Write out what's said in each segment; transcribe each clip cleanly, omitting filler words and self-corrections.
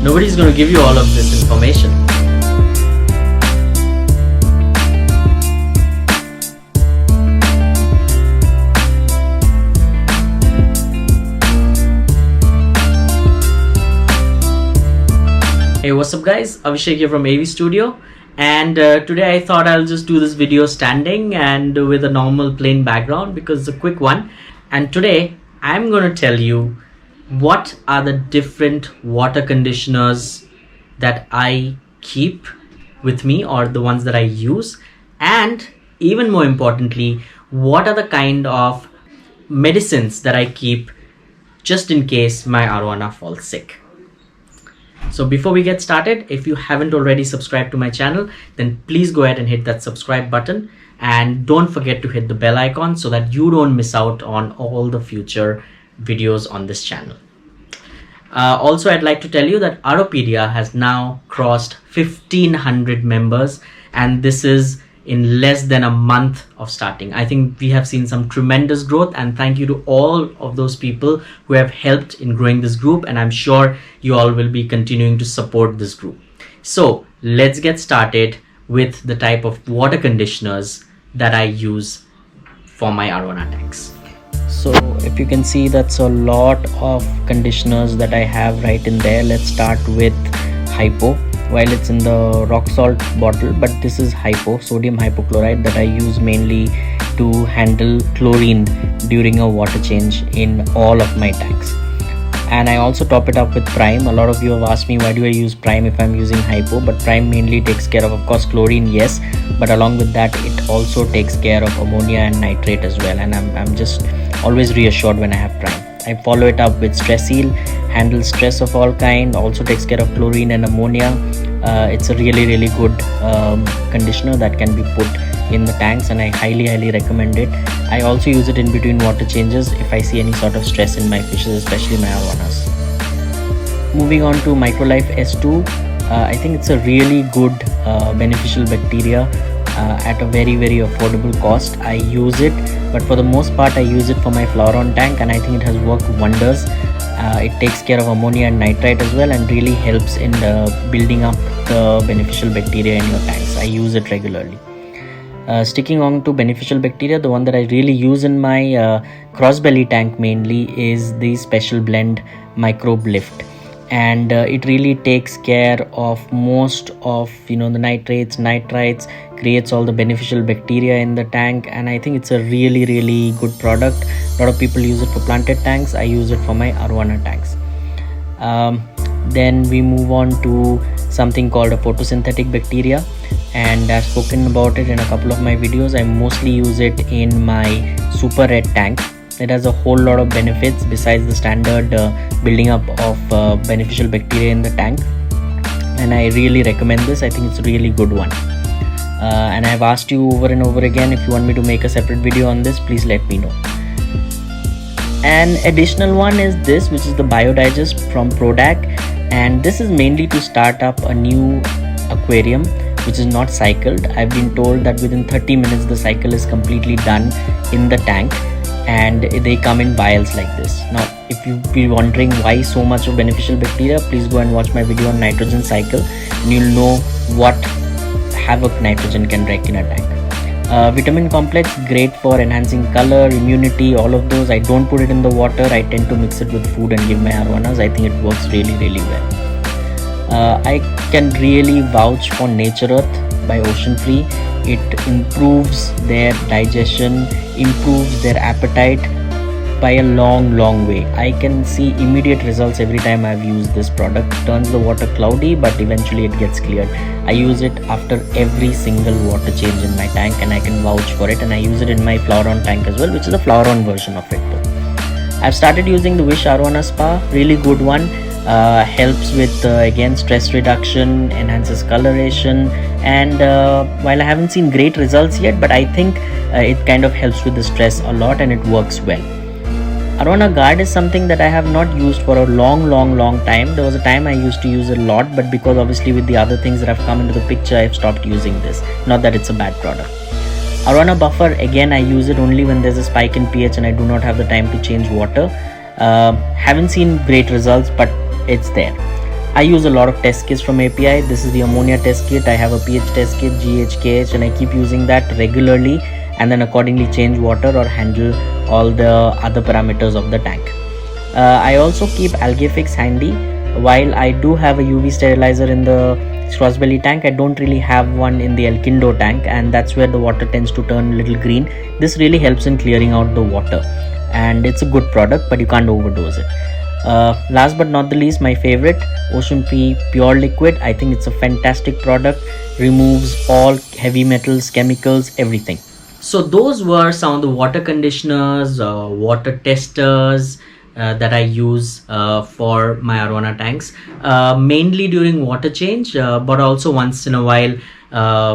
Nobody's going to give you all of this information. Hey, what's up guys, Abhishek here from AV Studio, and today I thought I'll just do this video standing and with a normal plain background because it's a quick one. And today I'm going to tell you what are the different water conditioners that I keep with me, or the ones that I use, and even more importantly, what are the kind of medicines that I keep just in case my arowana falls sick. So before we get started, if you haven't already subscribed to my channel, then please go ahead and hit that subscribe button, and don't forget to hit the bell icon so that you don't miss out on all the future videos on this channel. Also, I'd like to tell you that Aropedia has now crossed 1500 members, and this is in less than a month of starting. I think we have seen some tremendous growth, and thank you to all of those people who have helped in growing this group, and I'm sure you all will be continuing to support this group. So let's get started with the type of water conditioners that I use for my arowana tanks. So if you can see, that's a lot of conditioners that I have right in there. Let's start with Hypo. While it's in the rock salt bottle, but this is Hypo, sodium hypochlorite, that I use mainly to handle chlorine during a water change in all of my tanks. And I also top it up with Prime. A lot of you have asked me, why do I use Prime if I'm using Hypo? But Prime mainly takes care of course chlorine, yes, but along with that it also takes care of ammonia and nitrate as well, and I'm just always reassured when I have Prime. I follow it up with Stressil, handles stress of all kind, also takes care of chlorine and ammonia. It's a really good conditioner that can be put in the tanks, and I highly recommend it. I also use it in between water changes if I see any sort of stress in my fishes, especially my arowanas. Moving on to Microlife S2, I think it's a really good beneficial bacteria at a very affordable cost. I use it, but for the most part I use it for my Floweron tank, and I think it has worked wonders. It takes care of ammonia and nitrite as well, and really helps in building up the beneficial bacteria in your tanks. I use it regularly. Sticking on to beneficial bacteria, the one that I really use in my crossbelly tank mainly is the Special Blend Microbe Lift, and it really takes care of most of the nitrates, nitrites, creates all the beneficial bacteria in the tank, and I think it's a really good product. A lot of people use it for planted tanks. I use it for my arowana tanks. Then we move on to something called a photosynthetic bacteria, and I've spoken about it in a couple of my videos. I mostly use it in my super red tank. It has a whole lot of benefits besides the standard building up of beneficial bacteria in the tank, and I really recommend this. I think it's a really good one. And I've asked you over and over again, if you want me to make a separate video on this, please let me know. An additional one is this, which is the Biodigest from Prodac, and this is mainly to start up a new aquarium which is not cycled. I've been told that within 30 minutes the cycle is completely done in the tank, and they come in vials like this. Now if you be wondering why so much of beneficial bacteria, please go and watch my video on nitrogen cycle, and you'll know what havoc nitrogen can wreak in a tank. Vitamin complex, great for enhancing color, immunity, all of those. I don't put it in the water. I tend to mix it with food and give my arowanas. I think it works really well. I can really vouch for Nature Earth by Ocean Free. It improves their digestion, improves their appetite by a long way. I can see immediate results every time I've used this product. Turns the water cloudy, but eventually it gets cleared. I use it after every single water change in my tank, and I can vouch for it. And I use it in my Floweron tank as well, which is a Floweron version of it though. I've started using the Wish Arowana Spa, really good one. Helps with again stress reduction, enhances coloration, and while I haven't seen great results yet, but I think it kind of helps with the stress a lot, and it works well. Arowana Guard is something that I have not used for a long time. There was a time I used to use a lot, but because obviously with the other things that have come into the picture, I've stopped using this. Not that it's a bad product. Arowana Buffer, again I use it only when there's a spike in pH and I do not have the time to change water. Haven't seen great results, but it's there. I use a lot of test kits from API. This is the ammonia test kit. I have a pH test kit, GHKH, and I keep using that regularly, and then accordingly change water or handle all the other parameters of the tank. I also keep AlgaeFix handy. While I do have a UV sterilizer in the Crossbelly tank, I don't really have one in the Elkindo tank, and that's where the water tends to turn a little green. This really helps in clearing out the water, and it's a good product, but you can't overdose it. Last but not the least, my favorite, Ocean Free Pure Liquid. I think it's a fantastic product, removes all heavy metals, chemicals, everything. So those were some of the water conditioners, water testers that I use for my Arowana tanks, mainly during water change, but also once in a while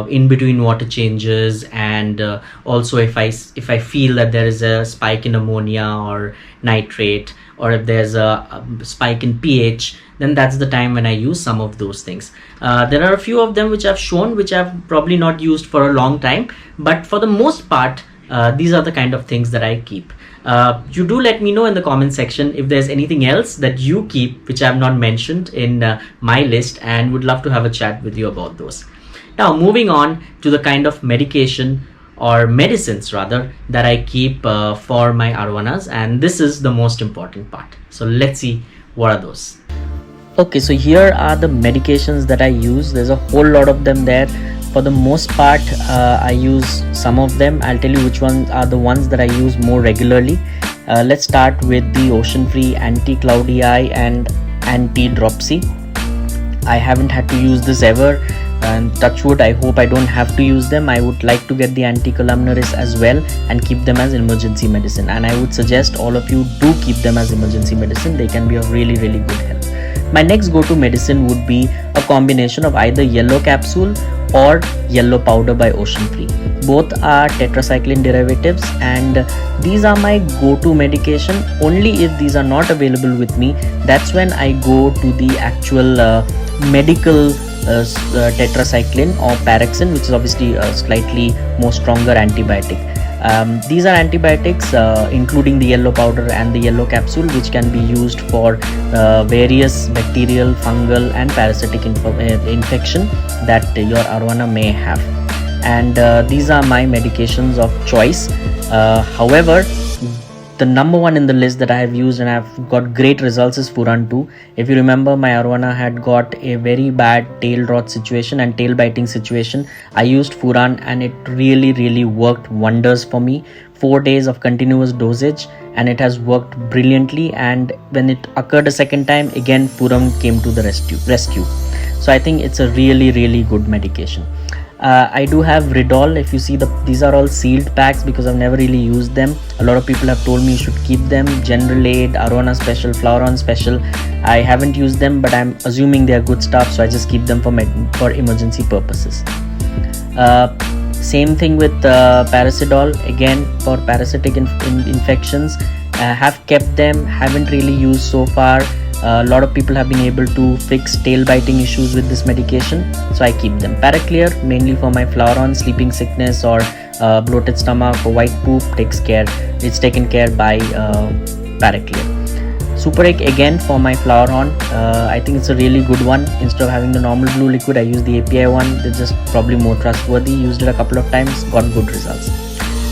in between water changes, and also if I feel that there is a spike in ammonia or nitrate, or if there's a spike in pH, then that's the time when I use some of those things. There are a few of them which I've shown, which I've probably not used for a long time, but for the most part, these are the kind of things that I keep. You do let me know in the comment section if there's anything else that you keep which I have not mentioned in my list, and would love to have a chat with you about those. Now moving on to the kind of medication or medicines rather that I keep for my arowanas, and this is the most important part. So let's see what are those. Okay, so here are the medications that I use. There's a whole lot of them there. For the most part, I use some of them. I'll tell you which ones are the ones that I use more regularly. Let's start with the Ocean Free Anti-Cloudy Eye and Anti-Dropsy. I haven't had to use this ever, and touch wood, I hope I don't have to use them. I would like to get the Anticolumnaris as well and keep them as emergency medicine, and I would suggest all of you do keep them as emergency medicine. They can be of really good help. My next go-to medicine would be a combination of either yellow capsule or yellow powder by Ocean Free. Both are tetracycline derivatives, and these are my go-to medication. Only if these are not available with me, that's when I go to the actual medical tetracycline or Paraxin, which is obviously a slightly more stronger antibiotic. These are antibiotics including the yellow powder and the yellow capsule, which can be used for various bacterial, fungal and parasitic infection that your arowana may have, and these are my medications of choice. However, the number one in the list that I have used and I've got great results is Furan 2. If you remember, my arowana had got a very bad tail rot situation and tail biting situation. I used Furan and it really worked wonders for me. 4 days of continuous dosage and it has worked brilliantly, and when it occurred a second time, again Furan came to the rescue. So I think it's a really good medication. I do have Ridol. If you see, these are all sealed packs because I've never really used them. A lot of people have told me you should keep them. General Aid, Arowana Special, Flowron Special. I haven't used them, but I'm assuming they are good stuff, so I just keep them for emergency purposes. Same thing with Paracidol, again for parasitic infections. Have kept them, haven't really used so far. A lot of people have been able to fix tail biting issues with this medication, so I keep them. Paraclear, mainly for my Flowron, sleeping sickness or bloated stomach or white poop, it's taken care by Paraclear. Superic, again for my Flowron. I think it's a really good one. Instead of having the normal blue liquid, I use the API one. They're just probably more trustworthy. Used it a couple of times, got good results.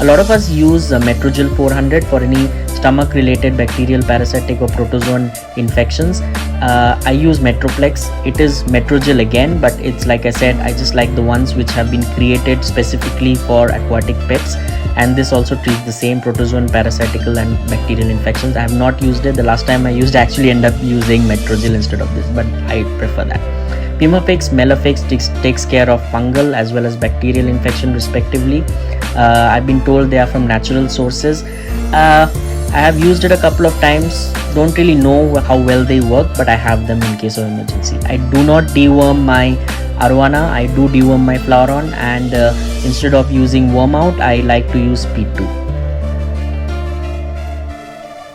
A lot of us use Metrogyl 400 for any stomach related bacterial, parasitic or protozoan infections. I use Metroplex. It is Metrogyl again, but it's like I said, I just like the ones which have been created specifically for aquatic pets, and this also treats the same protozoan, parasitical and bacterial infections. I have not used it. The last time I used, I actually ended up using Metrogyl instead of this, but I prefer that. Pimafix, Melafix takes care of fungal as well as bacterial infection respectively. I've been told they are from natural sources. I have used it a couple of times, don't really know how well they work, but I have them in case of emergency. I do not deworm my arowana, I do deworm my Flowron, and instead of using worm out, I like to use Speed 2.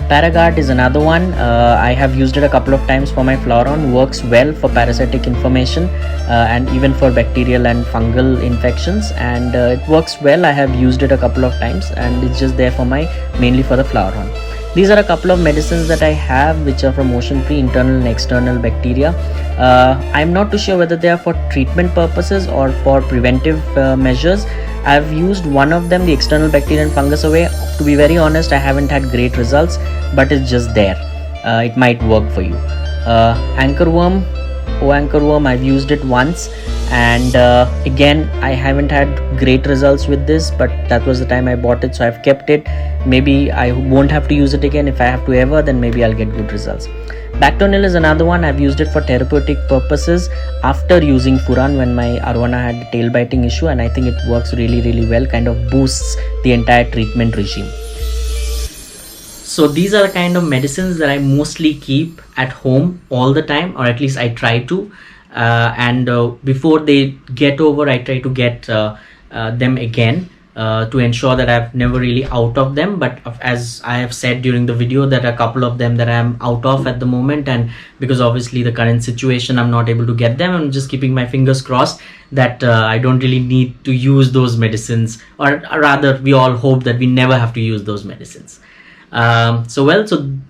Paragard is another one. I have used it a couple of times for my Flowron. Works well for parasitic inflammation and even for bacterial and fungal infections, and it works well. I have used it a couple of times and it's just there for mainly for the Flowron. These are a couple of medicines that I have which are from Ocean Free, internal and external bacteria. I'm not too sure whether they are for treatment purposes or for preventive measures. I've used one of them, the external bacteria and fungus away. To be very honest, I haven't had great results, but it's just there. It might work for you. Anchorworm, anchorworm, I've used it once, and again I haven't had great results with this, but that was the time I bought it, so I've kept it. Maybe I won't have to use it again. If I have to ever, then maybe I'll get good results. Bactonil is another one. I've used it for therapeutic purposes after using Furan when my arowana had a tail biting issue, and I think it works really well, kind of boosts the entire treatment regime. So these are the kind of medicines that I mostly keep at home all the time, or at least I try to. Before they get over, I try to get them again to ensure that I've never really out of them. But as I have said during the video, there are a couple of them that I'm out of at the moment, and because obviously the current situation, I'm not able to get them. I'm just keeping my fingers crossed that I don't really need to use those medicines, or rather we all hope that we never have to use those medicines. So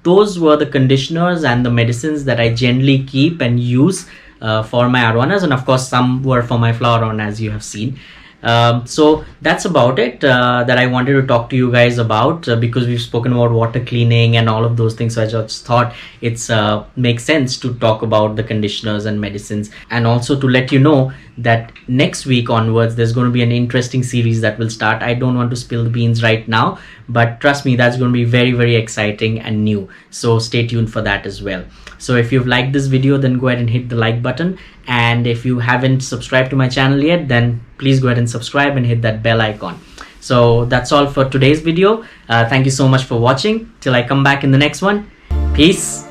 those were the conditioners and the medicines that I generally keep and use for my arowanas, and of course some were for my flower arowana, as you have seen. So that's about it that I wanted to talk to you guys about, because we've spoken about water cleaning and all of those things, so I just thought it's makes sense to talk about the conditioners and medicines, and also to let you know that next week onwards there's going to be an interesting series that will start. I don't want to spill the beans right now, but trust me, that's going to be very exciting and new, so stay tuned for that as well. So if you've liked this video, then go ahead and hit the like button, and if you haven't subscribed to my channel yet, then please go ahead and subscribe and hit that bell icon. So that's all for today's video. Thank you so much for watching. Till I come back in the next one, peace.